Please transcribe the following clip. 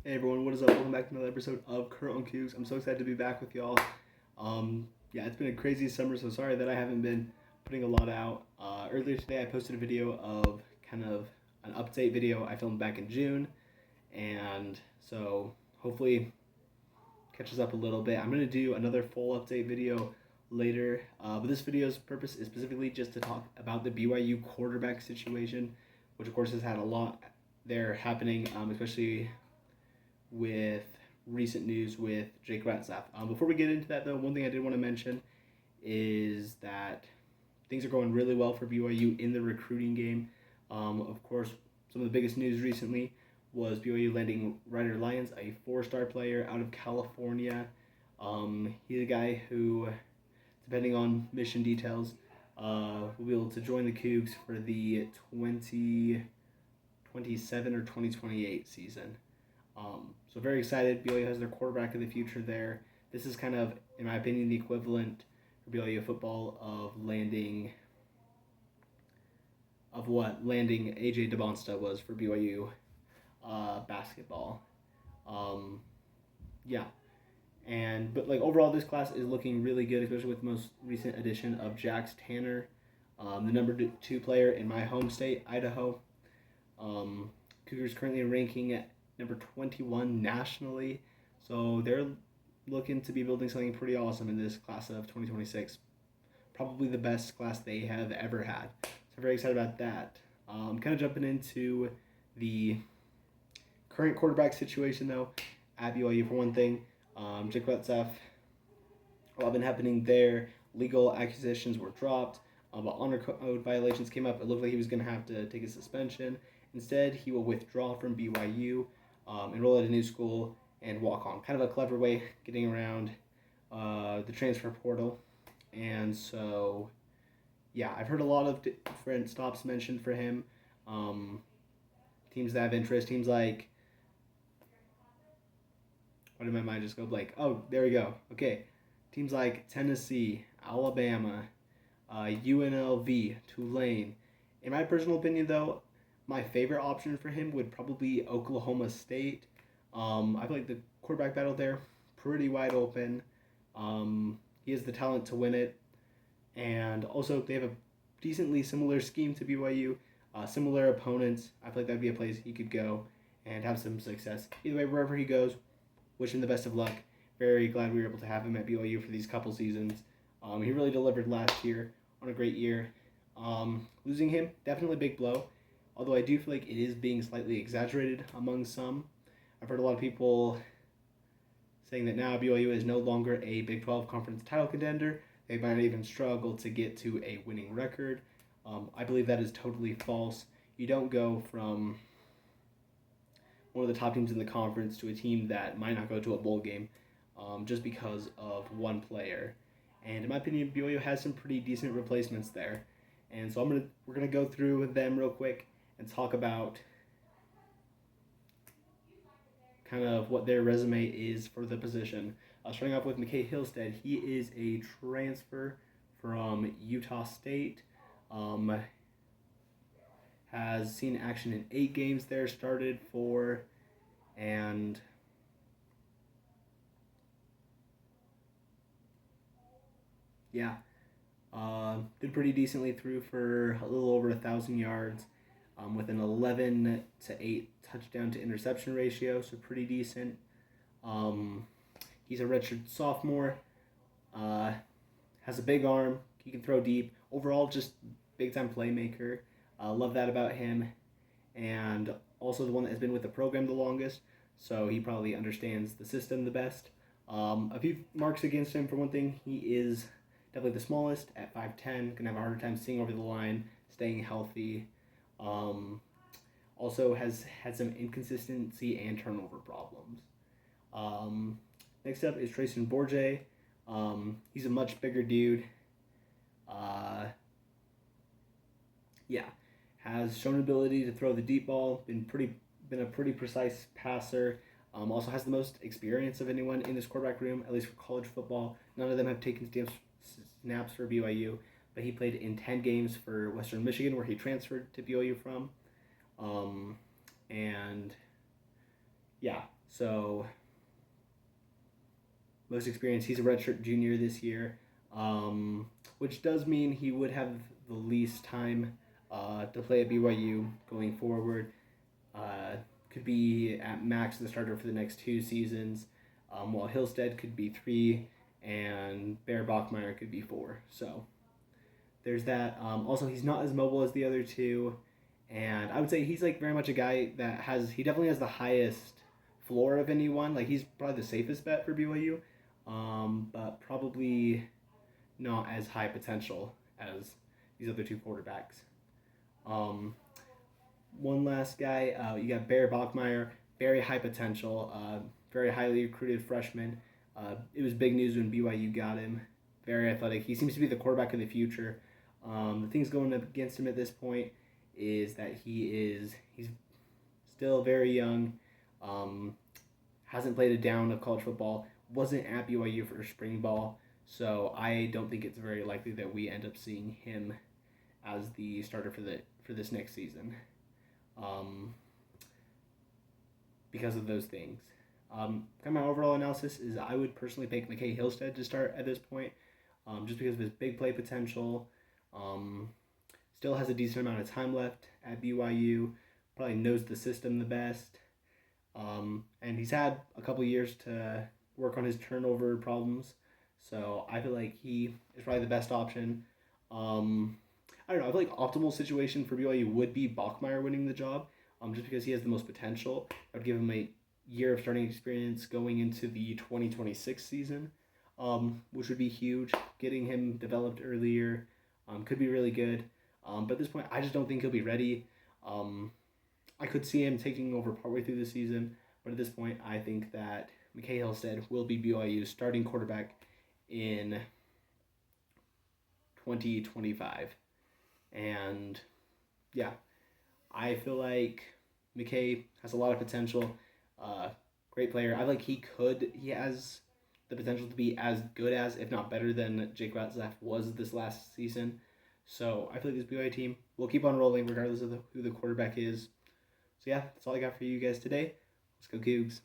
Hey everyone, what is up? Welcome back to another episode of Kurt on Cougs. I'm so excited to be back with y'all. Yeah, it's been a crazy summer, so sorry that I haven't been putting a lot out. Earlier today, I posted a video of kind of an update video I filmed back in June, and so hopefully catches up a little bit. I'm gonna do another full update video later, but this video's purpose is specifically just to talk about the BYU quarterback situation, which of course has had a lot there happening, especially with recent news with Jake Ratzlaff. Before we get into that, though, one thing I did want to mention is that things are going really well for BYU in the recruiting game. Of course, some of the biggest news recently was BYU landing Ryder Lyons, a four-star player out of California. He's a guy who, depending on mission details, will be able to join the Cougs for the 2027 or 2028 season. So very excited. BYU has their quarterback of the future there. This is kind of, in my opinion, the equivalent for BYU football of what landing AJ DeBonsta was for BYU basketball. Yeah. But overall, this class is looking really good, especially with the most recent addition of Jax Tanner, the number 2 player in my home state, Idaho. Cougars currently ranking at number 21 nationally, so they're looking to be building something pretty awesome in this class of 2026. Probably the best class they have ever had. So very excited about that. Kind of jumping into the current quarterback situation though at BYU for one thing. Jake Ratzlaff, a lot been happening there. Legal accusations were dropped, but honor code violations came up. It looked like he was going to have to take a suspension. Instead, he will withdraw from BYU, enroll at a new school, and walk on. Kind of a clever way getting around the transfer portal. And so, yeah, I've heard a lot of different stops mentioned for him. Teams that have interest, teams like, why did my mind just go blank? Oh, there we go. Okay. Teams like Tennessee, Alabama, UNLV, Tulane. In my personal opinion, though, my favorite option for him would probably be Oklahoma State. I feel like the quarterback battle there, pretty wide open. He has the talent to win it. And also, they have a decently similar scheme to BYU, similar opponents. I feel like that would be a place he could go and have some success. Either way, wherever he goes, wish him the best of luck. Very glad we were able to have him at BYU for these couple seasons. He really delivered last year on a great year. Losing him, definitely a big blow. Although I do feel like it is being slightly exaggerated among some. I've heard a lot of people saying that now BYU is no longer a Big 12 conference title contender. They might even struggle to get to a winning record. I believe that is totally false. You don't go from one of the top teams in the conference to a team that might not go to a bowl game just because of one player. And in my opinion, BYU has some pretty decent replacements there. And so we're gonna go through them real quick and talk about kind of what their resume is for the position. Starting off with McKay Hillstead, he is a transfer from Utah State. Has seen action in 8 games there, started 4, and yeah, did pretty decently, threw for a little over 1,000 yards with an 11-8 touchdown to interception ratio, so pretty decent. He's a redshirt sophomore, has a big arm, he can throw deep. Overall, just big time playmaker. Love that about him. And also the one that has been with the program the longest, so he probably understands the system the best. A few marks against him. For one thing, he is definitely the smallest at 5'10", gonna have a harder time seeing over the line, staying healthy. Also has had some inconsistency and turnover problems. Next up is Trayson Bourget. He's a much bigger dude. Has shown ability to throw the deep ball. Been a pretty precise passer. Also has the most experience of anyone in this quarterback room, at least for college football. None of them have taken snaps for BYU, but he played in 10 games for Western Michigan, where he transferred to BYU from. And yeah, So most experience. He's a redshirt junior this year, which does mean he would have the least time to play at BYU going forward. Uh, could be at max the starter for the next 2 seasons, while Hillstead could be 3 and Bear Bachmeyer could be 4. So there's that. Also, he's not as mobile as the other two, and I would say he's like very much a guy that he definitely has the highest floor of anyone. Like he's probably the safest bet for BYU, but probably not as high potential as these other two quarterbacks. Um, One last guy, you got Bear Bachmeyer, very high potential, very highly recruited freshman. It was big news when BYU got him. Very athletic. He seems to be the quarterback of the future. The things going up against him at this point is that he's still very young, um, hasn't played a down of college football, wasn't at BYU for spring ball, so I don't think it's very likely that we end up seeing him as the starter for this next season, um, because of those things. Kind of my overall analysis is I would personally pick McKay Hillstead to start at this point, just because of his big play potential. Um, Still has a decent amount of time left at BYU. Probably knows the system the best. And he's had a couple years to work on his turnover problems. So I feel like he is probably the best option. I don't know. I feel like optimal situation for BYU would be Bachmeyer winning the job, just because he has the most potential. I would give him a year of starting experience going into the 2026 season, which would be huge. Getting him developed earlier could be really good. But at this point, I just don't think he'll be ready. I could see him taking over partway through the season, but at this point, I think that McKay Hillstead will be BYU's starting quarterback in 2025. And yeah, I feel like McKay has a lot of potential. Great player. I like he has the potential to be as good as, if not better than, Jake Ratzlaff was this last season. So I feel like this BYU team will keep on rolling regardless of who the quarterback is. So yeah, that's all I got for you guys today. Let's go Cougs.